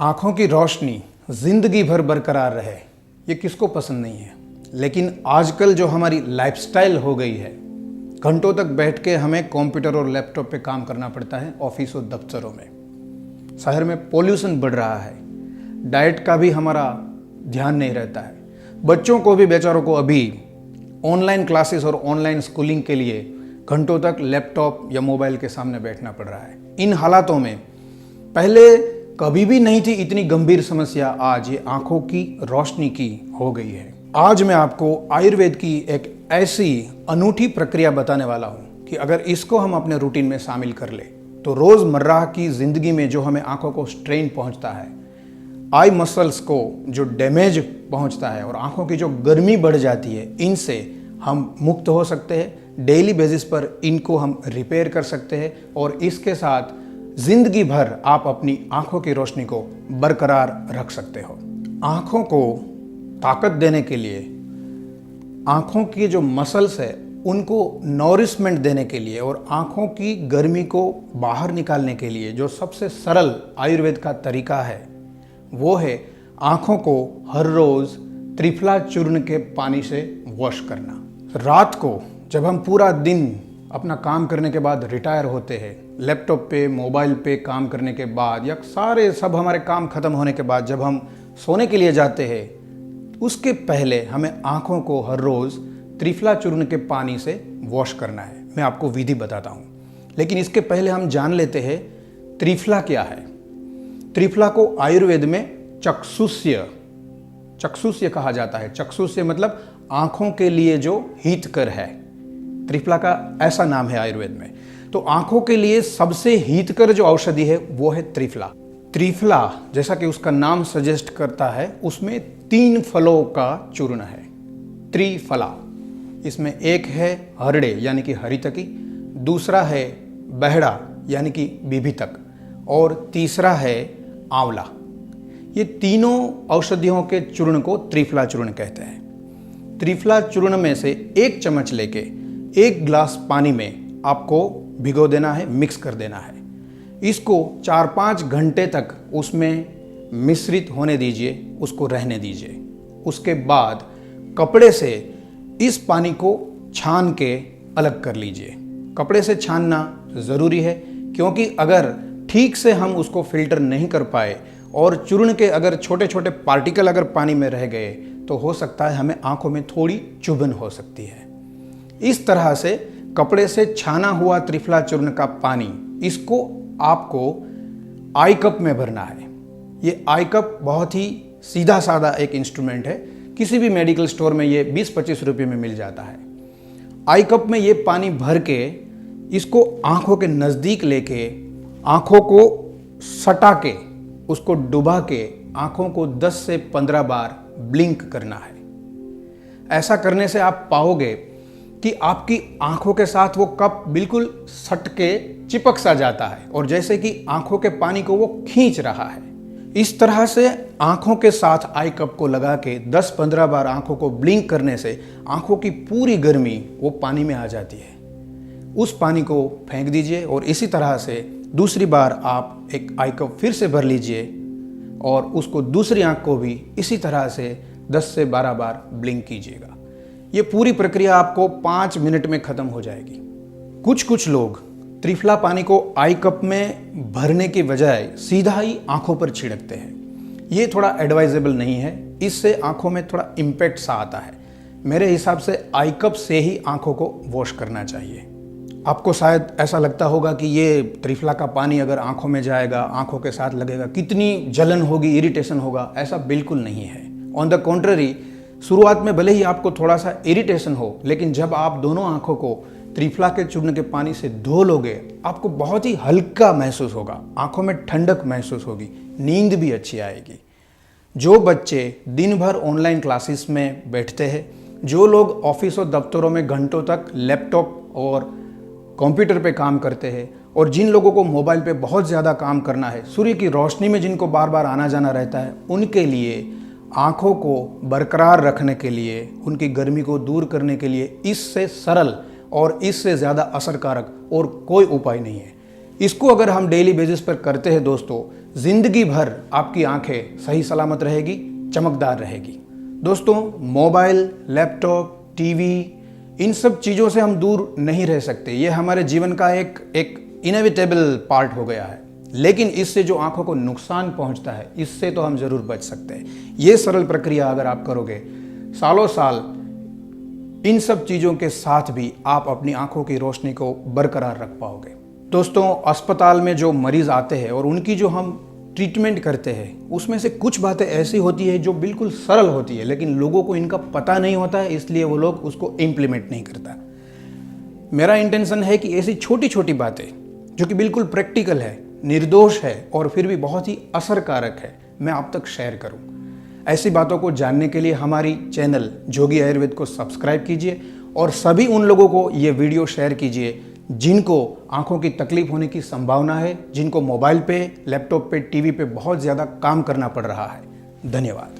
आँखों की रोशनी जिंदगी भर बरकरार रहे, ये किसको पसंद नहीं है। लेकिन आजकल जो हमारी लाइफस्टाइल हो गई है, घंटों तक बैठ के हमें कंप्यूटर और लैपटॉप पे काम करना पड़ता है ऑफिस और दफ्तरों में। शहर में पोल्यूशन बढ़ रहा है, डाइट का भी हमारा ध्यान नहीं रहता है। बच्चों को भी बेचारों को अभी ऑनलाइन क्लासेस और ऑनलाइन स्कूलिंग के लिए घंटों तक लैपटॉप या मोबाइल के सामने बैठना पड़ रहा है। इन हालातों में पहले कभी भी नहीं थी इतनी गंभीर समस्या, आज ये आंखों की रोशनी की हो गई है। आज मैं आपको आयुर्वेद की एक ऐसी अनूठी प्रक्रिया बताने वाला हूं कि अगर इसको हम अपने रूटीन में शामिल कर ले तो रोजमर्रा की जिंदगी में जो हमें आंखों को स्ट्रेन पहुंचता है, आई मसल्स को जो डैमेज पहुंचता है और आंखों की जो गर्मी बढ़ जाती है, इनसे हम मुक्त हो सकते हैं। डेली बेसिस पर इनको हम रिपेयर कर सकते हैं और इसके साथ जिंदगी भर आप अपनी आंखों की रोशनी को बरकरार रख सकते हो। आंखों को ताकत देने के लिए, आंखों की जो मसल्स है उनको नॉरिशमेंट देने के लिए और आंखों की गर्मी को बाहर निकालने के लिए जो सबसे सरल आयुर्वेद का तरीका है वो है आंखों को हर रोज त्रिफला चूर्ण के पानी से वॉश करना। रात को जब हम पूरा दिन अपना काम करने के बाद रिटायर होते हैं, लैपटॉप पे मोबाइल पे काम करने के बाद या सब हमारे काम खत्म होने के बाद जब हम सोने के लिए जाते हैं, उसके पहले हमें आंखों को हर रोज त्रिफला चूर्ण के पानी से वॉश करना है। मैं आपको विधि बताता हूँ, लेकिन इसके पहले हम जान लेते हैं त्रिफला क्या है। त्रिफला को आयुर्वेद में चक्षुष्य कहा जाता है। चक्षुष्य मतलब आंखों के लिए जो हितकर है, त्रिफला का ऐसा नाम है आयुर्वेद में। तो आंखों के लिए सबसे हितकर जो औषधि है वो है त्रिफला। त्रिफला जैसा कि उसका नाम सजेस्ट करता है, उसमें 3 फलों का चूर्ण है, त्रिफला। इसमें एक है हरड़े यानी कि हरितकी, दूसरा है बहड़ा यानी कि बिभितक और तीसरा है आंवला। ये तीनों औषधियों के चूर्ण को त्रिफला चूर्ण कहते हैं। त्रिफला चूर्ण में से 1 चम्मच लेके 1 गिलास पानी में आपको भिगो देना है, मिक्स कर देना है। इसको 4-5 घंटे तक उसमें मिश्रित होने दीजिए, उसको रहने दीजिए। उसके बाद कपड़े से इस पानी को छान के अलग कर लीजिए। कपड़े से छानना ज़रूरी है क्योंकि अगर ठीक से हम उसको फिल्टर नहीं कर पाए और चूर्ण के अगर छोटे छोटे पार्टिकल अगर पानी में रह गए तो हो सकता है हमें आंखों में थोड़ी चुभन हो सकती है। इस तरह से कपड़े से छाना हुआ त्रिफला चूर्ण का पानी, इसको आपको आई कप में भरना है। ये आई कप बहुत ही सीधा साधा एक इंस्ट्रूमेंट है, किसी भी मेडिकल स्टोर में ये 20-25 रुपये में मिल जाता है। आई कप में ये पानी भर के इसको आंखों के नज़दीक लेके आंखों को सटा के उसको डुबा के आंखों को 10 से 15 बार ब्लिंक करना है। ऐसा करने से आप पाओगे कि आपकी आंखों के साथ वो कप बिल्कुल सट के चिपक सा जाता है और जैसे कि आंखों के पानी को वो खींच रहा है। इस तरह से आंखों के साथ आई कप को लगा के 10-15 बार आंखों को ब्लिंक करने से आंखों की पूरी गर्मी वो पानी में आ जाती है। उस पानी को फेंक दीजिए और इसी तरह से दूसरी बार आप एक आई कप फिर से भर लीजिए और उसको दूसरी आंख को भी इसी तरह से 10 से 12 बार ब्लिंक कीजिएगा। ये पूरी प्रक्रिया आपको 5 मिनट में ख़त्म हो जाएगी। कुछ लोग त्रिफला पानी को आई कप में भरने की बजाय सीधा ही आंखों पर छिड़कते हैं। ये थोड़ा एडवाइजेबल नहीं है, इससे आंखों में थोड़ा इम्पैक्ट सा आता है। मेरे हिसाब से आई कप से ही आंखों को वॉश करना चाहिए। आपको शायद ऐसा लगता होगा कि ये त्रिफला का पानी अगर आंखों में जाएगा, आंखों के साथ लगेगा, कितनी जलन होगी, इरिटेशन होगा। ऐसा बिल्कुल नहीं है। ऑन द कॉन्ट्ररी, शुरुआत में भले ही आपको थोड़ा सा इरिटेशन हो, लेकिन जब आप दोनों आंखों को त्रिफला के चूर्ण के पानी से धो लोगे, आपको बहुत ही हल्का महसूस होगा, आंखों में ठंडक महसूस होगी, नींद भी अच्छी आएगी। जो बच्चे दिन भर ऑनलाइन क्लासेस में बैठते हैं, जो लोग ऑफिस और दफ्तरों में घंटों तक लैपटॉप और कंप्यूटर पे काम करते हैं और जिन लोगों को मोबाइल पे बहुत ज़्यादा काम करना है, सूर्य की रोशनी में जिनको बार बार आना जाना रहता है, उनके लिए आँखों को बरकरार रखने के लिए, उनकी गर्मी को दूर करने के लिए इससे सरल और इससे ज़्यादा असरकारक और कोई उपाय नहीं है। इसको अगर हम डेली बेसिस पर करते हैं दोस्तों, जिंदगी भर आपकी आंखें सही सलामत रहेगी, चमकदार रहेगी। दोस्तों, मोबाइल, लैपटॉप, टीवी, इन सब चीज़ों से हम दूर नहीं रह सकते। ये हमारे जीवन का एक इनएविटेबल पार्ट हो गया है, लेकिन इससे जो आंखों को नुकसान पहुंचता है, इससे तो हम जरूर बच सकते हैं। ये सरल प्रक्रिया अगर आप करोगे, सालों साल इन सब चीज़ों के साथ भी आप अपनी आंखों की रोशनी को बरकरार रख पाओगे। दोस्तों, अस्पताल में जो मरीज आते हैं और उनकी जो हम ट्रीटमेंट करते हैं, उसमें से कुछ बातें ऐसी होती है जो बिल्कुल सरल होती है, लेकिन लोगों को इनका पता नहीं होता है, इसलिए वो लोग उसको इम्प्लीमेंट नहीं करता। मेरा इंटेंशन है कि ऐसी छोटी छोटी बातें जो कि बिल्कुल प्रैक्टिकल है, निर्दोष है और फिर भी बहुत ही असरकारक है, मैं आप तक शेयर करूं। ऐसी बातों को जानने के लिए हमारी चैनल जोगी आयुर्वेद को सब्सक्राइब कीजिए और सभी उन लोगों को ये वीडियो शेयर कीजिए जिनको आंखों की तकलीफ होने की संभावना है, जिनको मोबाइल पे, लैपटॉप पे, टीवी पे बहुत ज़्यादा काम करना पड़ रहा है। धन्यवाद।